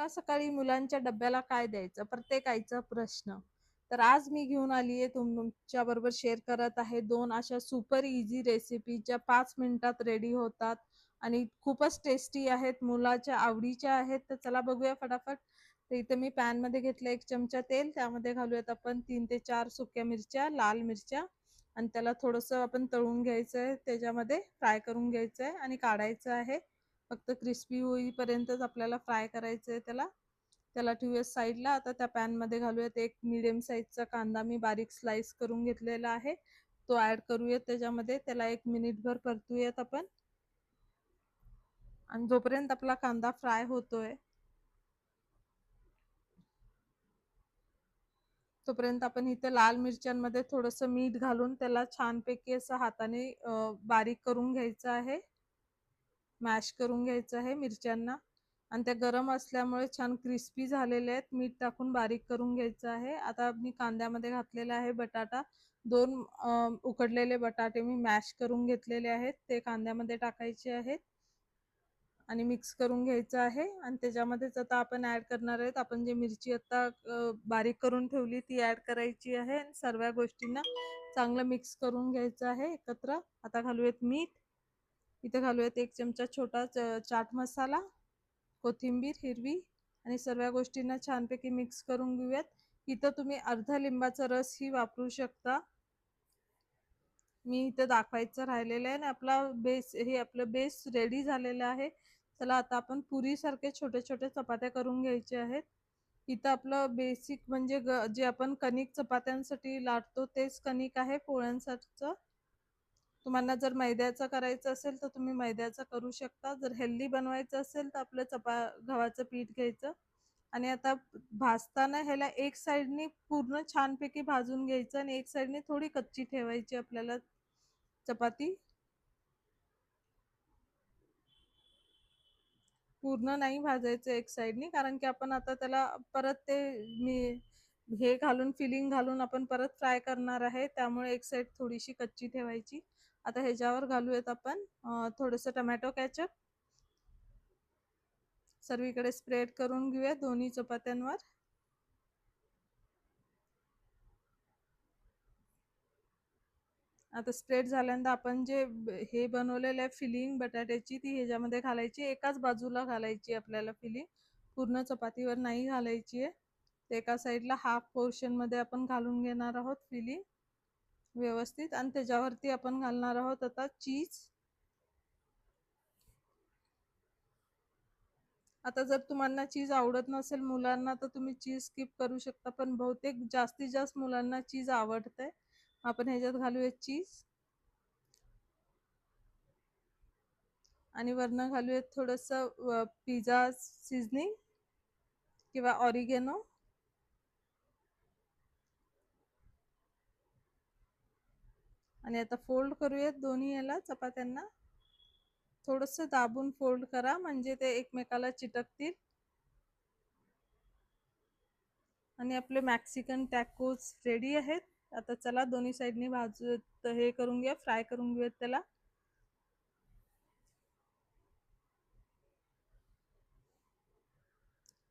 सकाळ सकाळी मुलांच्या डब्याला काय द्यायचं प्रत्येक आईचा प्रश्न. तर आज मी घेऊन आली आहे तुमच्या बरोबर शेअर करत आहे दोन अशा सुपर इझी रेसिपी ज्या 5 मिनिटात रेडी होतात आणि खूपच टेस्टी आहेत, मुलाच्या आवडीच्या आहेत. तर चला बघूया फटाफट. तर इथे मी पॅन मध्ये घेतलं 1 चमचा तेल. त्यामध्ये घालूयात आपण 3 ते 4 सुक्या मिरच्या, लाल मिरच्या, आणि त्याला थोडंसं आपण तळून घ्यायचं आहे, त्याच्यामध्ये फ्राय करून घ्यायचं आहे आणि काढायचं आहे. फक्त क्रिस्पी होईपर्यंतच आपल्याला फ्राय करायचं आहे त्याला. त्याला ठेवूया साईडला. आता त्या पॅन मध्ये घालूयात एक मीडियम साईजचा कांदा मी बारीक स्लाइस करून घेतलेला आहे, तो ऍड करूयात त्याच्यामध्ये. त्याला 1 मिनिटभर परतूयात आपण. आणि जोपर्यंत आपला कांदा फ्राय होतोय तोपर्यंत आपण इथे लाल मिरच्यांमध्ये थोडंसं मीठ घालून त्याला छानपैकी असं हाताने बारीक करून घ्यायचं आहे, मॅश करून घ्यायचं आहे मिरच्यांना. आणि त्या गरम असल्यामुळे छान क्रिस्पी झालेले आहेत. मीठ टाकून बारीक करून घ्यायचं आहे. आता मी कांद्यामध्ये घातलेला आहे बटाटा. 2 उकडलेले बटाटे मी मॅश करून घेतलेले आहेत, ते कांद्यामध्ये टाकायचे आहेत आणि मिक्स करून घ्यायचं आहे. आणि त्याच्यामध्येच आता आपण ऍड करणार आहेत, आपण जे मिरची आता बारीक करून ठेवली ती ऍड करायची आहे आणि सर्व गोष्टींना चांगलं मिक्स करून घ्यायचं आहे एकत्र. आता घालूयात मीठ. इथे घालूयात 1 चमचा छोटा चाट मसाला, कोथिंबीर हिरवी, आणि सर्व गोष्टींना छानपैकी मिक्स करून घेऊयात. इथं तुम्ही अर्धा लिंबाचा रस ही वापरू शकता. मी इथे दाखवायचं राहिलेलं आहे. आणि आपलं बेस रेडी झालेलं आहे. चला आता आपण पुरी सारखे छोटे छोटे चपात्या करून घ्यायचे आहेत. इथं आपलं बेसिक म्हणजे जे आपण कणिक चपात्यांसाठी लाटतो तेच कणिक आहे पोळ्यांसाठीचं. तुम्हाला जर मैद्याचं करायचं असेल तर तुम्ही मैद्याचं करू शकता. जर हेल्दी बनवायचं असेल तर आपलं गव्हाचं पीठ घ्यायचं. आणि आता भाजताना ह्याला एक साइडनी पूर्ण छानपैकी भाजून घ्यायचं आणि एक साइडनी थोडी कच्ची ठेवायची आपल्याला चपाती. पूर्ण नाही भाजायचं एक साइडनी, कारण की आपण आता त्याला परत ते हे घालून फिलिंग घालून आपण परत फ्राय करणार आहे, त्यामुळे एक साइड थोडीशी कच्ची ठेवायची. आता ह्याच्यावर घालूयात आपण थोडंसं टोमॅटो केचप. सर्वीकडे स्प्रेड करून घेऊया दोन्ही चपात्यांवर. आता स्प्रेड झाल्यानंतर आपण जे हे बनवलेलं आहे फिलिंग बटाट्याची, ती ह्याच्यामध्ये घालायची. एकाच बाजूला घालायची आपल्याला फिलिंग, पूर्ण चपातीवर नाही घालायची आहे. ते एका साईडला हाफ पोर्शन मध्ये आपण घालून घेणार आहोत फिलिंग व्यवस्थित. आणि त्याच्यावरती आपण घालणार आहोत आता चीज. आता जर तुम्हाला चीज आवडत नसेल मुलांना तर तुम्ही चीज स्किप करू शकता, पण बहुतेक जास्तीत जास्त मुलांना चीज आवडते. आपण ह्याच्यात घालूया चीज. आणि वरनं घालूयात थोडंसं पिझ्झा सीझनिंग किंवा ऑरिगेनो. आणि आता फोल्ड करूयात दोन्ही याला चपात्यांना. थोडंसं दाबून फोल्ड करा म्हणजे ते एकमेकाला चिटकतील. आणि आपले मॅक्सिकन टॅकोज रेडी आहेत. आता चला दोन्ही साईडनी हे करून घ्या, फ्राय करून घेऊयात त्याला.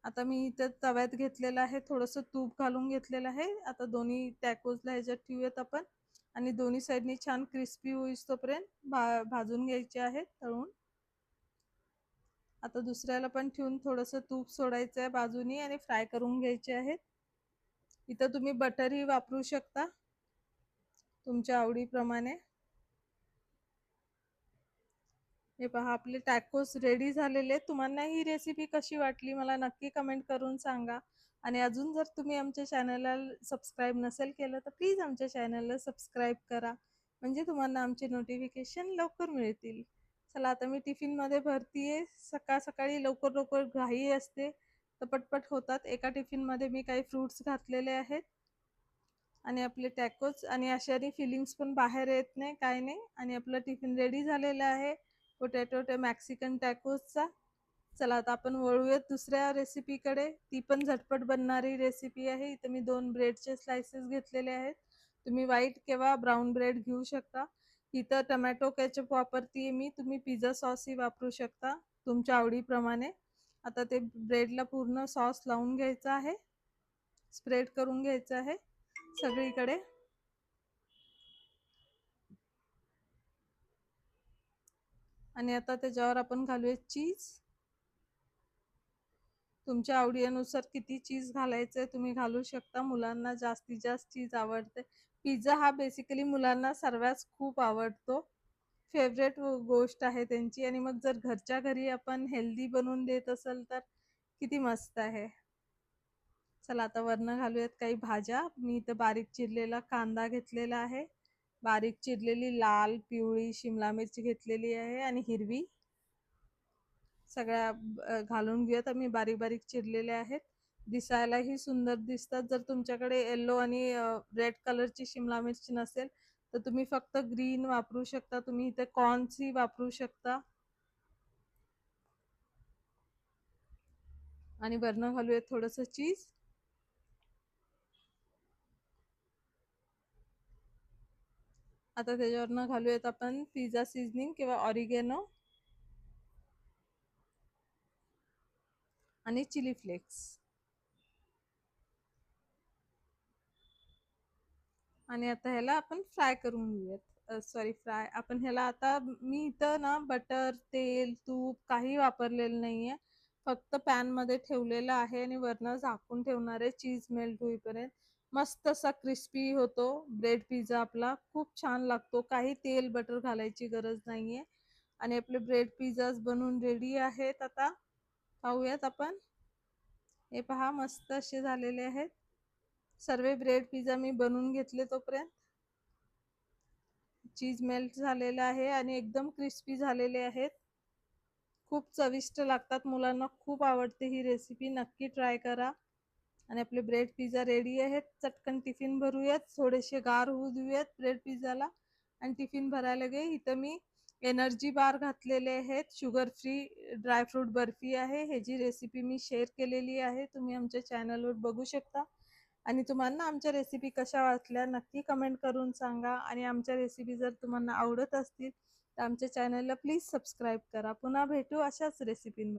आता मी इथे तव्यात घेतलेलं आहे, थोडंसं तूप घालून घेतलेलं आहे. आता दोन्ही टॅकोजला ह्याच्यात ठेवूयात आपण आणि दोन्ही साईडनी छान क्रिस्पी होईस तोपर्यंत भाजून घ्यायचे आहेत तळून. आता दुसऱ्याला पण ठेवून थोडंसं तूप सोडायचं आहे बाजूनी आणि फ्राय करून घ्यायचे आहेत. इथं तुम्ही बटरही वापरू शकता तुमच्या आवडीप्रमाणे. हे पहा आपले टॅकोस रेडी झालेले. तुम्हाला ही रेसिपी कशी वाटली मला नक्की कमेंट करून सांगा. आणि अजून जर तुम्ही आमच्या चॅनलला सबस्क्राईब नसेल केलं तर प्लीज आमच्या चॅनलला सबस्क्राईब करा, म्हणजे तुम्हाला आमचे नोटिफिकेशन लवकर मिळतील. चला आता मी टिफिनमध्ये भरतीये. सकाळ सकाळी लवकर लवकर घाई असते तर पटपट होतात. एका टिफिनमध्ये मी काही फ्रुट्स घातलेले आहेत आणि आपले टॅकोज, आणि अशाने फिलिंग्स पण बाहेर येत नाही काय नाही. आणि आपलं टिफिन रेडी झालेलं आहे पोटॅटो मॅक्सिकन टॅकोजचा. चला आता आपण वळूयात दुसऱ्या रेसिपीकडे. ती पण झटपट बनणारी रेसिपी आहे. इथे मी 2 ब्रेडचे स्लाइसेस घेतलेले आहेत. तुम्ही व्हाईट किंवा ब्राऊन ब्रेड घेऊ शकता. इथं टोमॅटो केचप वापरतीये मी, तुम्ही पिझ्झा सॉसही वापरू शकता तुमच्या आवडीप्रमाणे. आता ते ब्रेडला पूर्ण सॉस लावून घ्यायचा आहे, स्प्रेड करून घ्यायचं आहे सगळीकडे. आणि आता त्याच्यावर आपण घालूया चीज. तुमच्या आवडीनुसार किती चीज घालायचंय तुम्ही घालू शकता. मुलांना जास्तीत जास्त चीज आवडते. पिझ्झा हा बेसिकली मुलांना सर्वात खूप आवडतो. फेवरेट गोष्ट आहे त्यांची. आणि मग जर घरच्या घरी आपण हेल्दी बनवून देत असेल तर किती मस्त आहे. चला आता वरनं घालूयात काही भाज्या. मी इथं बारीक चिरलेला कांदा घेतलेला आहे, बारीक चिरलेली लाल पिवळी शिमला मिरची घेतलेली आहे आणि हिरवी. सगळ्या घालून घेऊयात. आम्ही बारीक बारीक चिरलेले आहेत, दिसायलाही सुंदर दिसतात. जर तुमच्याकडे येलो आणि रेड कलरची शिमला मिरची नसेल तर तुम्ही फक्त ग्रीन वापरू शकता. तुम्ही इथे कॉर्नची वापरू शकता. आणि वरनं घालूयात थोडंसं चीज. आता त्याच्यावरनं घालूयात आपण पिझ्झा सीझनिंग किंवा ऑरिगेनो आणि चिली फ्लेक्स. आणि आता ह्याला आपण फ्राय करून घेऊयात. सॉरी फ्राय आपण ह्याला आता मी इथं ना बटर तेल तूप काही वापरलेलं नाहीये, फक्त पॅन मध्ये ठेवलेलं आहे आणि वरनं झाकून ठेवणार आहे चीज मेल्ट होईपर्यंत. मस्त असा क्रिस्पी होतो ब्रेड पिझ्झा आपला, खूप छान लागतो. काही तेल बटर घालायची गरज नाहीये. आणि आपले ब्रेड पिझ्झा बनवून रेडी आहेत. आता पाहूयात आपण. हे पहा मस्त असे झालेले आहेत सर्व ब्रेड पिझ्झा मी बनवून घेतले. तोपर्यंत चीज मेल्ट झालेलं आहे आणि एकदम क्रिस्पी झालेले आहेत. खूप चविष्ट लागतात, मुलांना खूप आवडते ही रेसिपी, नक्की ट्राय करा. आणि आपले ब्रेड पिझ्झा रेडी आहेत. चटकन टिफिन भरूयात, थोडेसे गार होऊ देऊयात ब्रेड पिझ्झाला आणि टिफिन भरायला गे. इथं मी एनर्जी बार घातलेले आहेत, शुगर फ्री ड्रायफ्रूट बर्फी आहे. ह्याची रेसिपी मी शेअर केलेली आहे, तुम्ही आमच्या चॅनलवर बघू शकता. आणि तुम्हाला आमच्या रेसिपी कशा वाटल्या नक्की कमेंट करून सांगा. आणि आमच्या रेसिपी जर तुम्हाला आवडत असतील तर आमच्या चॅनलला प्लीज सबस्क्राईब करा. पुन्हा भेटू अशाच रेसिपींमध्ये.